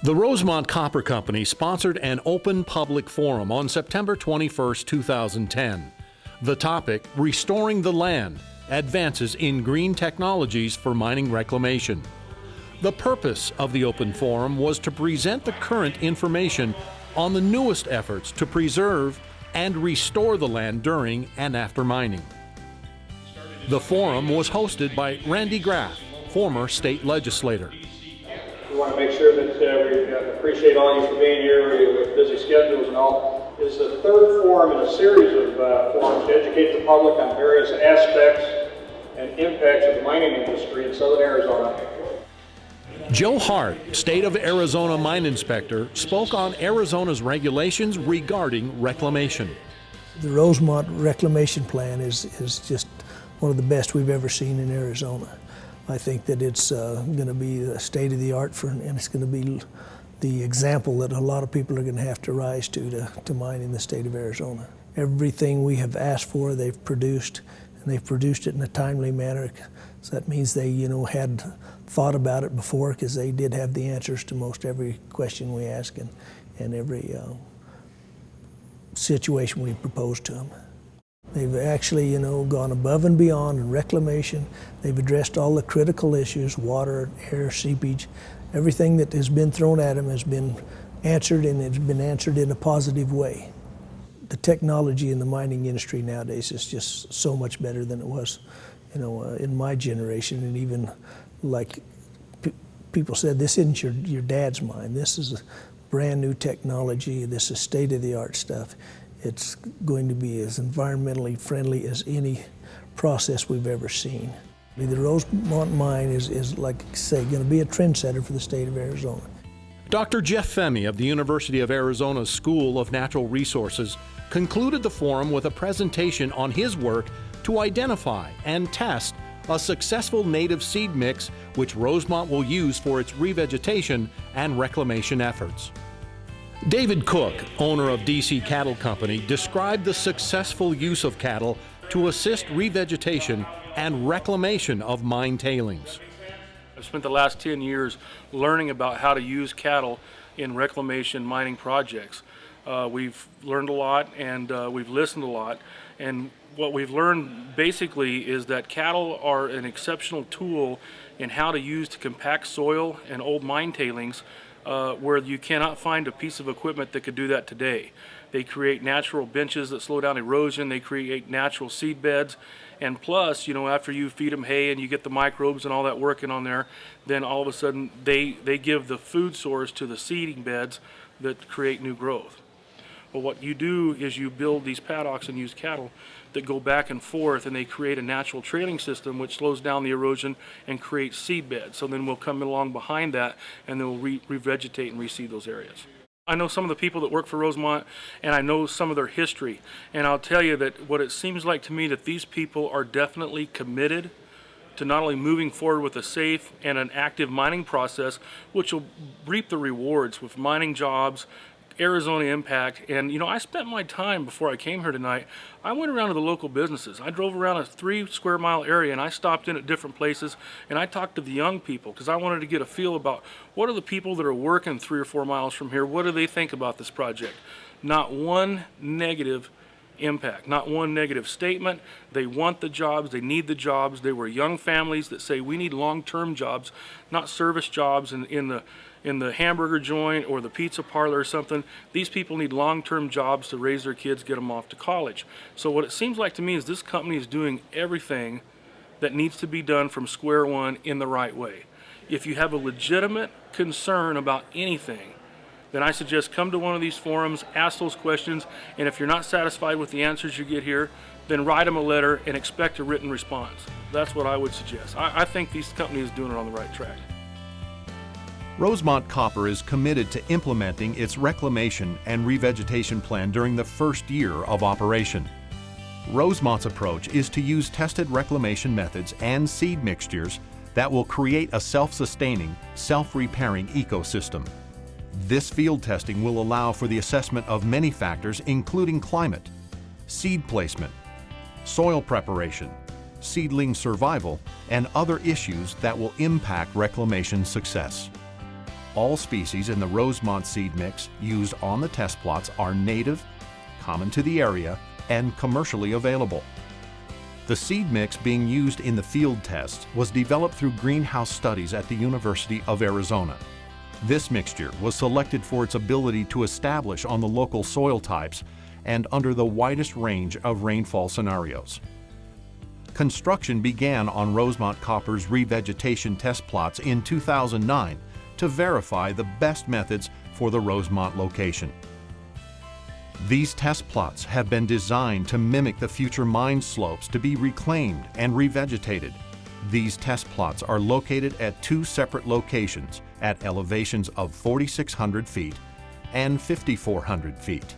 The Rosemont Copper Company sponsored an open public forum on September 21, 2010. The topic, Restoring the Land, Advances in Green Technologies for Mining Reclamation. The purpose of the open forum was to present the current information on the newest efforts to preserve and restore the land during and after mining. The forum was hosted by Randy Graff, former state legislator. We want to make sure that we appreciate all you for being here with busy schedules and all. It's the third forum in a series of forums to educate the public on various aspects and impacts of the mining industry in southern Arizona. Joe Hart, State of Arizona Mine Inspector, spoke on Arizona's regulations regarding reclamation. The Rosemont Reclamation Plan is just one of the best we've ever seen in Arizona. I think that it's going to be the state of the art and it's going to be the example that a lot of people are going to have to rise to mine in the state of Arizona. Everything we have asked for, they've produced, and they've produced it in a timely manner. So that means they, had thought about it before, because they did have the answers to most every question we ask and every situation we proposed to them. They've actually, gone above and beyond in reclamation. They've addressed all the critical issues, water, air, seepage. Everything that has been thrown at them has been answered, and it's been answered in a positive way. The technology in the mining industry nowadays is just so much better than it was, in my generation. And even like people said, this isn't your dad's mine. This is brand new technology. This is state-of-the-art stuff. It's going to be as environmentally friendly as any process we've ever seen. The Rosemont mine is like I say, going to be a trendsetter for the state of Arizona. Dr. Jeff Femi of the University of Arizona's School of Natural Resources concluded the forum with a presentation on his work to identify and test a successful native seed mix which Rosemont will use for its revegetation and reclamation efforts. David Cook, owner of DC Cattle Company, described the successful use of cattle to assist revegetation and reclamation of mine tailings. I've spent the last 10 years learning about how to use cattle in reclamation mining projects. We've learned a lot, and we've listened a lot, and what we've learned basically is that cattle are an exceptional tool in how to use to compact soil and old mine tailings where you cannot find a piece of equipment that could do that today. They create natural benches that slow down erosion, they create natural seed beds, and plus, after you feed them hay and you get the microbes and all that working on there, then all of a sudden they give the food source to the seeding beds that create new growth. But what you do is you build these paddocks and use cattle that go back and forth, and they create a natural trailing system which slows down the erosion and creates seed beds. So then we'll come along behind that and then we'll revegetate and reseed those areas. I know some of the people that work for Rosemont, and I know some of their history, and I'll tell you that what it seems like to me that these people are definitely committed to not only moving forward with a safe and an active mining process, which will reap the rewards with mining jobs, Arizona impact. And I spent my time before I came here tonight, I went around to the local businesses. I drove around a 3 square mile area, and I stopped in at different places, and I talked to the young people because I wanted to get a feel about what are the people that are working 3 or 4 miles from here, what do they think about this project. Not one negative impact, not one negative statement. They want the jobs, they need the jobs. They were young families that say we need long-term jobs, not service jobs in the hamburger joint or the pizza parlor or something. These people need long-term jobs to raise their kids, get them off to college. So what it seems like to me is this company is doing everything that needs to be done from square one in the right way. If you have a legitimate concern about anything, then I suggest come to one of these forums, ask those questions, and if you're not satisfied with the answers you get here, then write them a letter and expect a written response. That's what I would suggest. I think these companies are doing it on the right track. Rosemont Copper is committed to implementing its reclamation and revegetation plan during the first year of operation. Rosemont's approach is to use tested reclamation methods and seed mixtures that will create a self-sustaining, self-repairing ecosystem. This field testing will allow for the assessment of many factors, including climate, seed placement, soil preparation, seedling survival, and other issues that will impact reclamation success. All species in the Rosemont seed mix used on the test plots are native, common to the area, and commercially available. The seed mix being used in the field tests was developed through greenhouse studies at the University of Arizona. This mixture was selected for its ability to establish on the local soil types and under the widest range of rainfall scenarios. Construction began on Rosemont Copper's revegetation test plots in 2009 to verify the best methods for the Rosemont location. These test plots have been designed to mimic the future mine slopes to be reclaimed and revegetated. These test plots are located at two separate locations at elevations of 4,600 feet and 5,400 feet.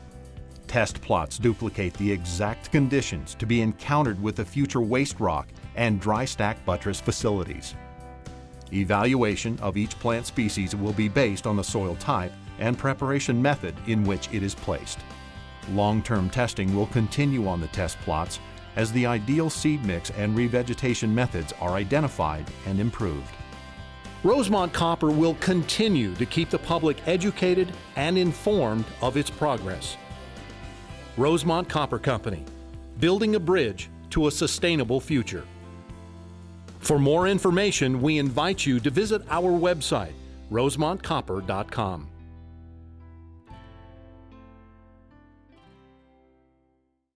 Test plots duplicate the exact conditions to be encountered with the future waste rock and dry stack buttress facilities. Evaluation of each plant species will be based on the soil type and preparation method in which it is placed. Long-term testing will continue on the test plots as the ideal seed mix and revegetation methods are identified and improved. Rosemont Copper will continue to keep the public educated and informed of its progress. Rosemont Copper Company, building a bridge to a sustainable future. For more information, we invite you to visit our website, rosemontcopper.com.